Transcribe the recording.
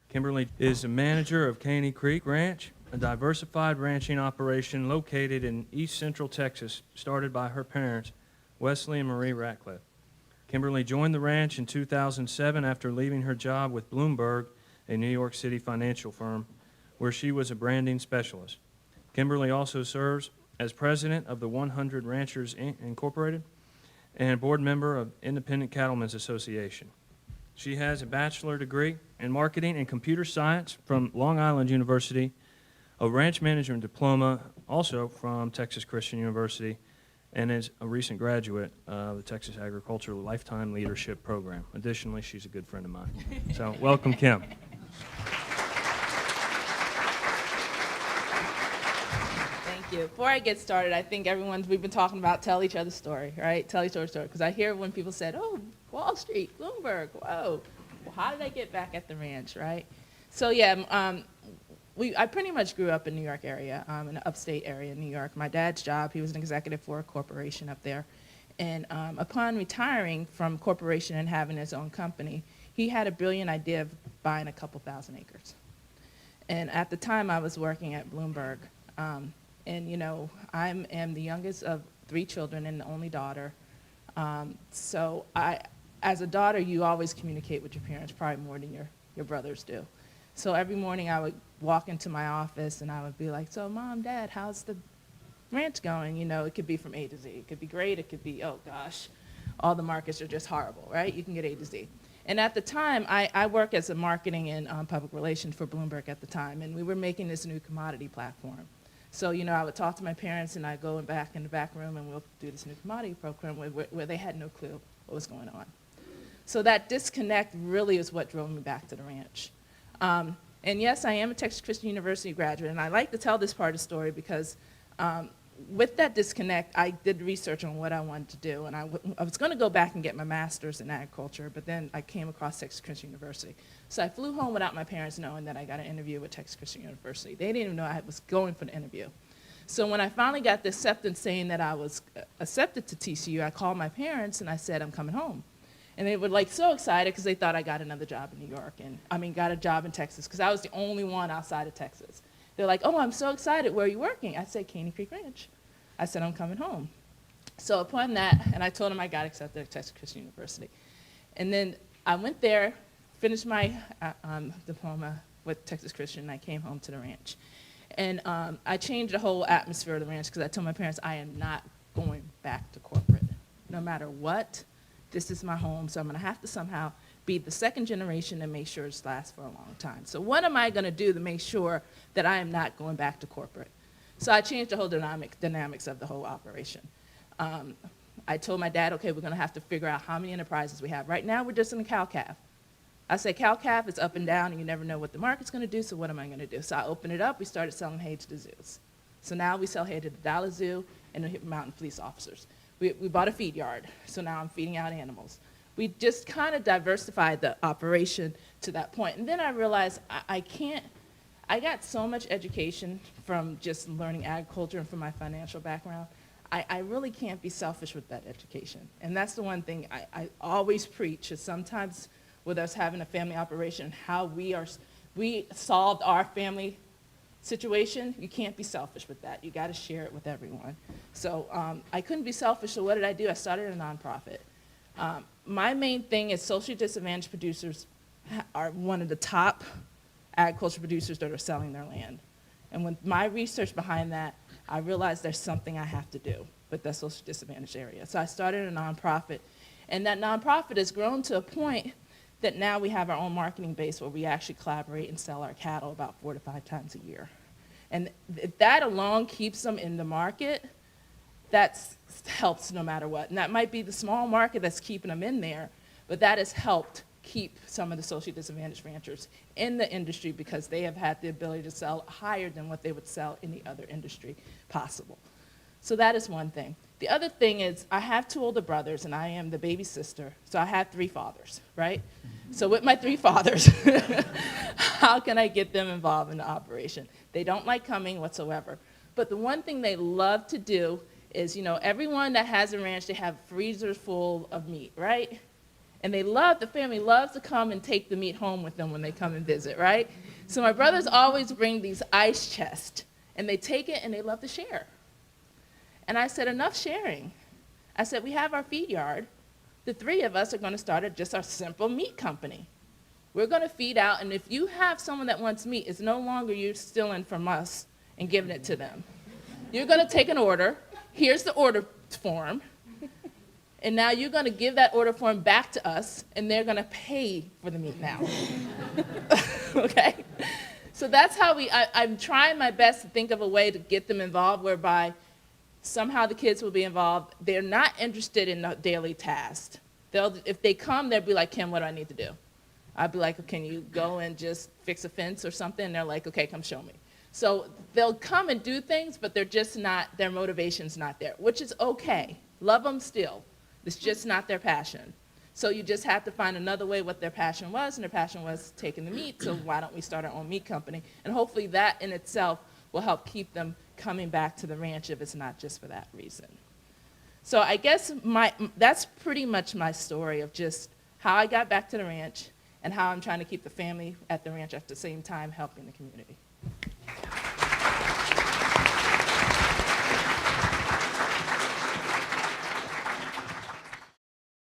Kimberly is the manager of Caney Creek Ranch, a diversified ranching operation located in East Central Texas, started by her parents, Wesley and Marie Ratcliff. Kimberly joined the ranch in 2007 after leaving her job with Bloomberg, a New York City financial firm, where she was a branding specialist. Kimberly also serves as president of the 100 Ranchers Incorporated and board member of Independent Cattlemen's Association. She has a bachelor degree in marketing and computer science from Long Island University, a ranch management diploma also from Texas Christian University, and is a recent graduate of the Texas Agricultural Lifetime Leadership Program. Additionally, she's a good friend of mine. So welcome, Kim. Thank you. Before I get started, I think we've been talking about tell each other's story, right? Tell each other's story. Because I hear when people said, oh, Wall Street, Bloomberg, whoa. Well, how did I get back at the ranch, right? So yeah, I pretty much grew up in New York area, in the upstate area in New York. My dad's job, he was an executive for a corporation up there. And upon retiring from corporation and having his own company, he had a brilliant idea of buying a couple thousand acres. And at the time, I was working at Bloomberg. And, you know, I am the youngest of 3 children and the only daughter. So as a daughter, you always communicate with your parents, probably more than your brothers do. So every morning I would walk into my office and I would be like, so Mom, Dad, how's the ranch going? You know, it could be from A to Z. It could be great. It could be, oh gosh, all the markets are just horrible, right? You can get A to Z. And at the time, I worked as a marketing and public relations for Bloomberg at the time, and we were making this new commodity platform. So, you know, I would talk to my parents and I'd go back in the back room and we'll do this new commodity program where they had no clue what was going on. So that disconnect really is what drove me back to the ranch. And yes, I am a Texas Christian University graduate, and I like to tell this part of the story because with that disconnect, I did research on what I wanted to do, and I was going to go back and get my master's in agriculture, but then I came across Texas Christian University. So I flew home without my parents knowing that I got an interview with Texas Christian University. They didn't even know I was going for the interview. So when I finally got the acceptance saying that I was accepted to TCU, I called my parents and I said, I'm coming home. And they were like so excited because they thought I got another job in New York, and got a job in Texas because I was the only one outside of Texas. They're like, oh, I'm so excited. Where are you working? I said, Caney Creek Ranch. I said, I'm coming home. So upon that, and I told them I got accepted at Texas Christian University. And then I went there, finished my diploma with Texas Christian, and I came home to the ranch. And I changed the whole atmosphere of the ranch because I told my parents I am not going back to corporate. No matter what, this is my home, so I'm going to have to somehow be the second generation and make sure it lasts for a long time. So what am I going to do to make sure that I am not going back to corporate? So I changed the whole dynamics of the whole operation. I told my dad, okay, we're going to have to figure out how many enterprises we have. Right now, we're just in the cow-calf. I said, cow-calf is up and down, and you never know what the market's going to do, so what am I going to do? So I opened it up. We started selling hay to the zoos. So now we sell hay to the Dallas Zoo and the Mountain Police officers. We bought a feed yard, so now I'm feeding out animals. We just kind of diversified the operation to that point. And then I realized I got so much education from just learning agriculture and from my financial background. I really can't be selfish with that education. And that's the one thing I always preach is sometimes with us having a family operation, how we solved our family situation, you can't be selfish with that. You got to share it with everyone. So I couldn't be selfish, so what did I do? I started a nonprofit. My main thing is socially disadvantaged producers are one of the top agriculture producers that are selling their land. And with my research behind that, I realized there's something I have to do with that social disadvantaged area. So I started a nonprofit, and that nonprofit has grown to a point that now we have our own marketing base where we actually collaborate and sell our cattle about 4 to 5 times a year. And if that alone keeps them in the market, that helps no matter what. And that might be the small market that's keeping them in there, but that has helped keep some of the socially disadvantaged ranchers in the industry because they have had the ability to sell higher than what they would sell in the other industry possible. So that is one thing. The other thing is I have 2 older brothers, and I am the baby sister, so I have 3 fathers, right? So with my 3 fathers, how can I get them involved in the operation? They don't like coming whatsoever. But the one thing they love to do is, you know, everyone that has a ranch, they have freezers full of meat, right? And the family loves to come and take the meat home with them when they come and visit, right? So my brothers always bring these ice chests, and they take it and they love to share. And I said, enough sharing. I said, we have our feed yard. The three of us are going to start just our simple meat company. We're going to feed out, and if you have someone that wants meat, it's no longer you stealing from us and giving it to them. You're going to take an order. Here's the order form. And now you're going to give that order form back to us, and they're going to pay for the meat now. Okay? So that's how I'm trying my best to think of a way to get them involved whereby somehow the kids will be involved. They're not interested in the daily tasks. If they come, they'll be like, Kim, what do I need to do? I'd be like, can you go and just fix a fence or something? And they're like, okay, come show me. So they'll come and do things, but they're just not, their motivation's not there, which is okay. Love them still. It's just not their passion. So you just have to find another way what their passion was, and their passion was taking the meat, so why don't we start our own meat company? And hopefully that in itself will help keep them coming back to the ranch if it's not just for that reason. So I guess that's pretty much my story of just how I got back to the ranch and how I'm trying to keep the family at the ranch at the same time helping the community.